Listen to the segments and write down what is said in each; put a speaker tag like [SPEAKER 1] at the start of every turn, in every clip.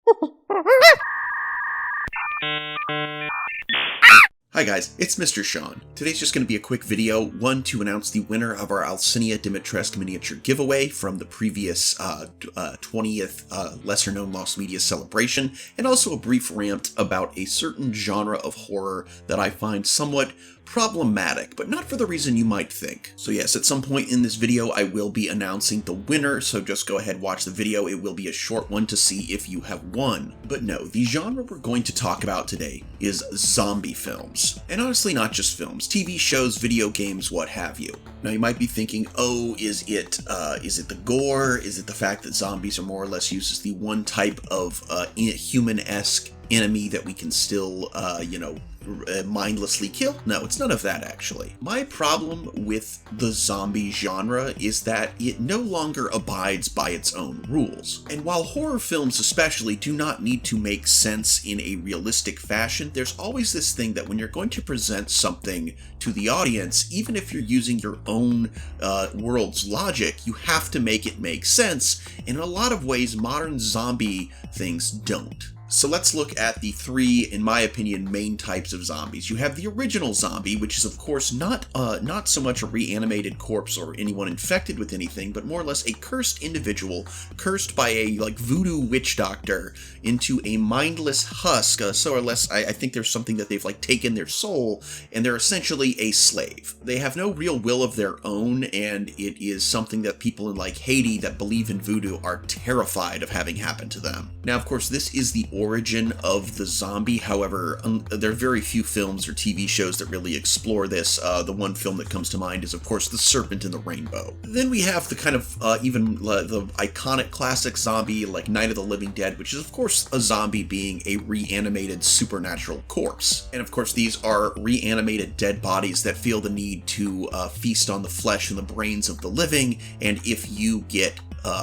[SPEAKER 1] Hi guys, it's Mr. Sean. Today's just going to be a quick video, one to announce the winner of our Alcinia Dimitrescu miniature giveaway from the previous 20th Lesser Known Lost Media celebration, and also a brief rant about a certain genre of horror that I find somewhat problematic, but not for the reason you might think. So yes, at some point in this video I will be announcing the winner, so just go ahead, watch the video. It will be a short one to see if you have won. But no, the genre we're going to talk about today is zombie films. And honestly, not just films, TV shows, video games, what have you. Now you might be thinking, oh, is it the gore? Is it the fact that zombies are more or less used as the one type of human-esque enemy that we can still, mindlessly kill? No, it's none of that actually. My problem with the zombie genre is that it no longer abides by its own rules. And while horror films especially do not need to make sense in a realistic fashion, there's always this thing that when you're going to present something to the audience, even if you're using your own world's logic, you have to make it make sense. And in a lot of ways, modern zombie things don't. So let's look at the three, in my opinion, main types of zombies. You have the original zombie, which is of course not so much a reanimated corpse or anyone infected with anything, but more or less a cursed individual, cursed by a voodoo witch doctor into a mindless husk. So or less, I think there's something that they've taken their soul, and they're essentially a slave. They have no real will of their own, and it is something that people in Haiti that believe in voodoo are terrified of having happen to them. Now, of course, this is the origin of the zombie. However, there are very few films or TV shows that really explore this. The one film that comes to mind is, of course, The Serpent and the Rainbow. Then we have the kind of the iconic classic zombie like Night of the Living Dead, which is, of course, a zombie being a reanimated supernatural corpse. And, of course, these are reanimated dead bodies that feel the need to feast on the flesh and the brains of the living, and if you get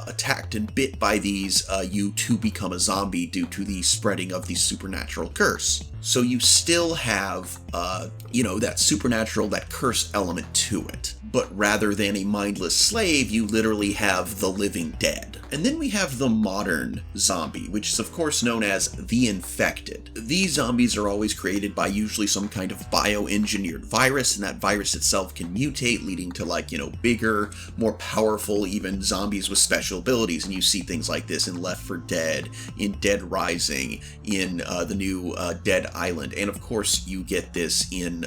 [SPEAKER 1] attacked and bit by these, you too become a zombie due to the spreading of the supernatural curse. So you still have, that supernatural, that curse element to it. But rather than a mindless slave, you literally have the living dead. And then we have the modern zombie, which is of course known as the infected. These zombies are always created by usually some kind of bioengineered virus, and that virus itself can mutate, leading to bigger, more powerful, even zombies with special abilities. And you see things like this in Left 4 Dead, in Dead Rising, in the new Dead Island, and of course you get this in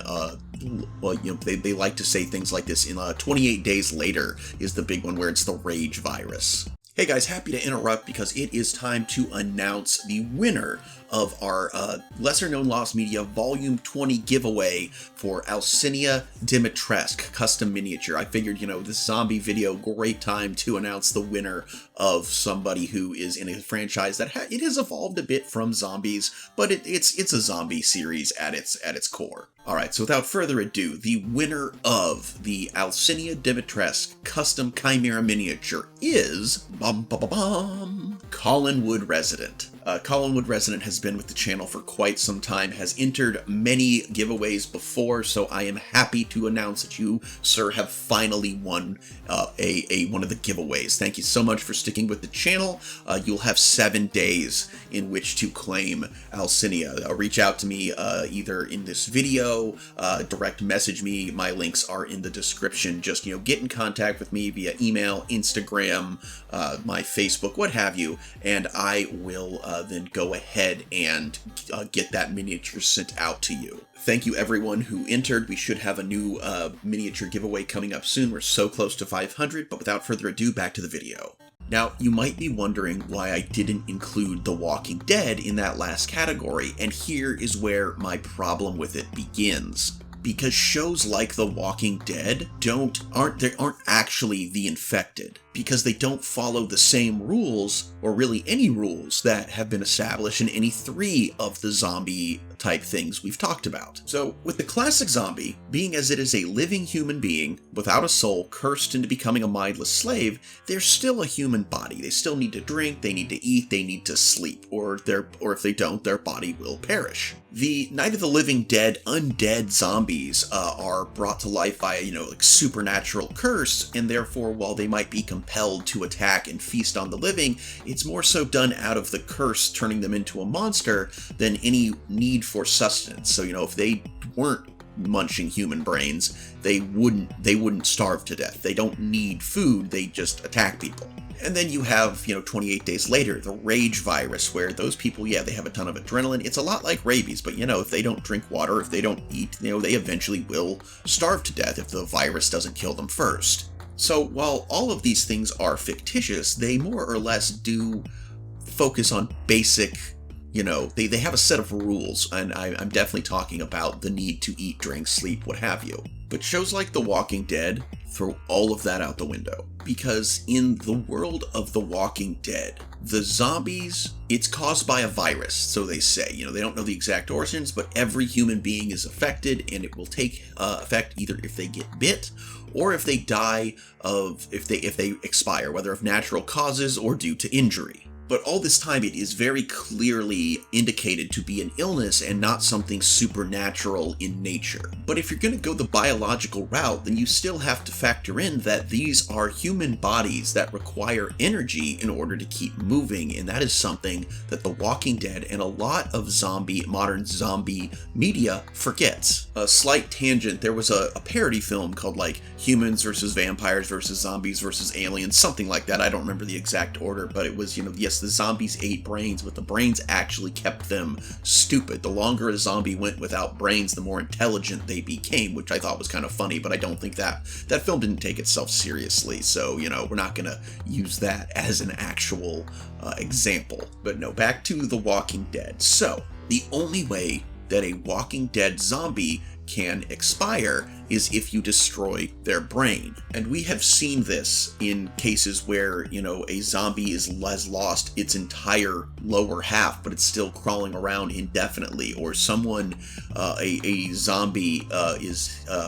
[SPEAKER 1] they like to say things like this in 28 Days Later is the big one, where it's the rage virus. Hey guys, happy to interrupt because it is time to announce the winner of our Lesser Known Lost Media Volume 20 giveaway for Alcinia Dimitrescu custom miniature. I figured, this zombie video, great time to announce the winner of somebody who is in a franchise that it has evolved a bit from zombies, but it's a zombie series at its core. Alright, so without further ado, the winner of the Alcinia Dimitrescu custom Chimera miniature is Collinwood Resident. Collinwood Resident has been with the channel for quite some time, has entered many giveaways before, so I am happy to announce that you, sir, have finally won one of the giveaways. Thank you so much for sticking with the channel. You'll have 7 days in which to claim Alcinia. Reach out to me either in this video, direct message me. My links are in the description. Just, get in contact with me via email, Instagram, my Facebook, what have you, and I will then go ahead and get that miniature sent out to you. Thank you everyone who entered. We should have a new miniature giveaway coming up soon. We're so close to 500, but without further ado, back to the video. Now, you might be wondering why I didn't include The Walking Dead in that last category, and here is where my problem with it begins. Because shows like The Walking Dead aren't actually the infected, because they don't follow the same rules, or really any rules, that have been established in any 3 of the zombie type things we've talked about. So with the classic zombie, being as it is a living human being without a soul, cursed into becoming a mindless slave, they're still a human body. They still need to drink, they need to eat, they need to sleep, or if they don't, their body will perish. The Night of the Living Dead undead zombies are brought to life by a supernatural curse, and therefore, while they might be compelled to attack and feast on the living. It's more so done out of the curse turning them into a monster than any need for sustenance. So, if they weren't munching human brains, they wouldn't starve to death. They don't need food, they just attack people. And then you have, 28 days later, the rage virus, where those people, they have a ton of adrenaline. It's a lot like rabies, but if they don't drink water, if they don't eat, they eventually will starve to death if the virus doesn't kill them first. So while all of these things are fictitious, they more or less do focus on basic, they have a set of rules, and I'm definitely talking about the need to eat, drink, sleep, what have you. But shows like The Walking Dead throw all of that out the window, because in the world of The Walking Dead, the zombies, it's caused by a virus, so they say. They don't know the exact origins, but every human being is affected, and it will take effect either if they get bit or if they die if they expire, whether of natural causes or due to injury. But all this time, it is very clearly indicated to be an illness and not something supernatural in nature. But if you're going to go the biological route, then you still have to factor in that these are human bodies that require energy in order to keep moving, and that is something that The Walking Dead and a lot of modern zombie media forgets. A slight tangent, there was a parody film called Humans versus Vampires versus Zombies versus Aliens, something like that. I don't remember the exact order, but it was, yes, the zombies ate brains, but the brains actually kept them stupid. The longer a zombie went without brains, the more intelligent they became, which I thought was kind of funny, but I don't think that film didn't take itself seriously, so, we're not gonna use that as an actual example. But no, back to The Walking Dead. So, the only way that a Walking Dead zombie can expire is if you destroy their brain. And we have seen this in cases where, a zombie has lost its entire lower half, but it's still crawling around indefinitely, or someone, a zombie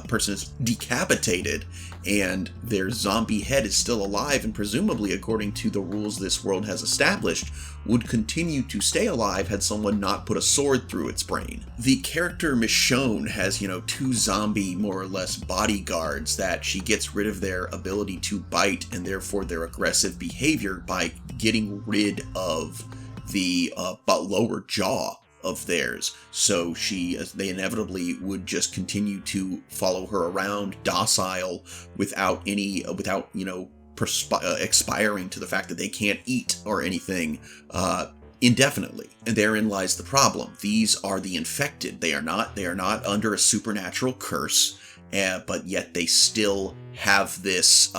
[SPEAKER 1] person is decapitated and their zombie head is still alive and presumably, according to the rules this world has established, would continue to stay alive had someone not put a sword through its brain. The character Michonne has, 2 zombie, more or less, bodyguards that she gets rid of their ability to bite and therefore their aggressive behavior by getting rid of the lower jaw of theirs. So they inevitably would just continue to follow her around, docile, without expiring to the fact that they can't eat or anything indefinitely. And therein lies the problem. These are the infected. They are not under a supernatural curse, but yet they still have this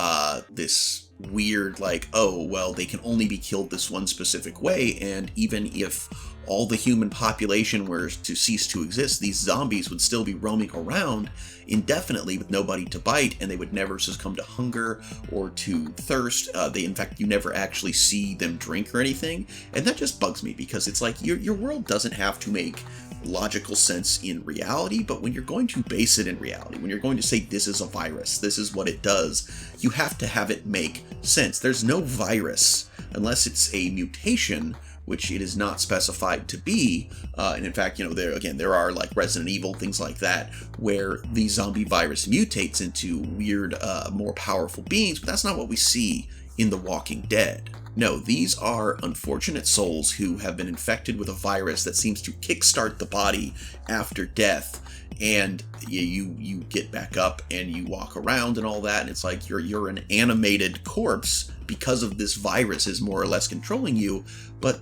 [SPEAKER 1] weird, they can only be killed this one specific way, and even if all the human population were to cease to exist, these zombies would still be roaming around indefinitely with nobody to bite, and they would never succumb to hunger or to thirst. In fact, you never actually see them drink or anything, and that just bugs me, because it's like your world doesn't have to make logical sense in reality, but when you're going to base it in reality, when you're going to say this is a virus, this is what it does, you have to have it make sense. There's no virus unless it's a mutation, which it is not specified to be, and in fact, there are Resident Evil, things like that, where the zombie virus mutates into weird, more powerful beings, but that's not what we see in The Walking Dead. No, these are unfortunate souls who have been infected with a virus that seems to kickstart the body after death, and you get back up and you walk around and all that, and it's like you're an animated corpse because of this virus is more or less controlling you, but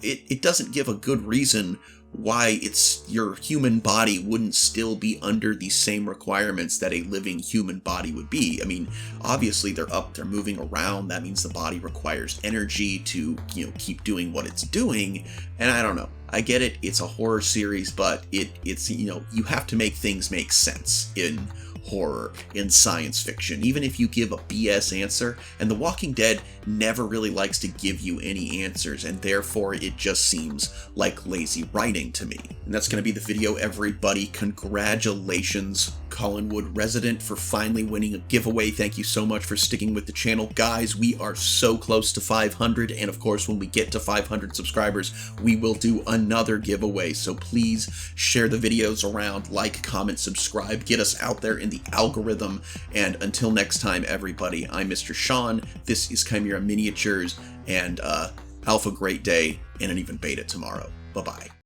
[SPEAKER 1] it doesn't give a good reason why your human body wouldn't still be under the same requirements that a living human body would be. I mean, obviously they're moving around. That means the body requires energy to, keep doing what it's doing. And I don't know. I get it. It's a horror series, but it's you have to make things make sense in horror, in science fiction, even if you give a BS answer, and The Walking Dead never really likes to give you any answers, and therefore it just seems like lazy writing to me. And that's going to be the video, everybody. Congratulations, Collinwood resident, for finally winning a giveaway. Thank you so much for sticking with the channel. Guys, we are so close to 500, and of course, when we get to 500 subscribers, we will do another giveaway. So please share the videos around, like, comment, subscribe, get us out there in the algorithm. And until next time, everybody, I'm Mr. Sean. This is Chimera Miniatures, and Alpha great day, and an even beta tomorrow. Bye-bye.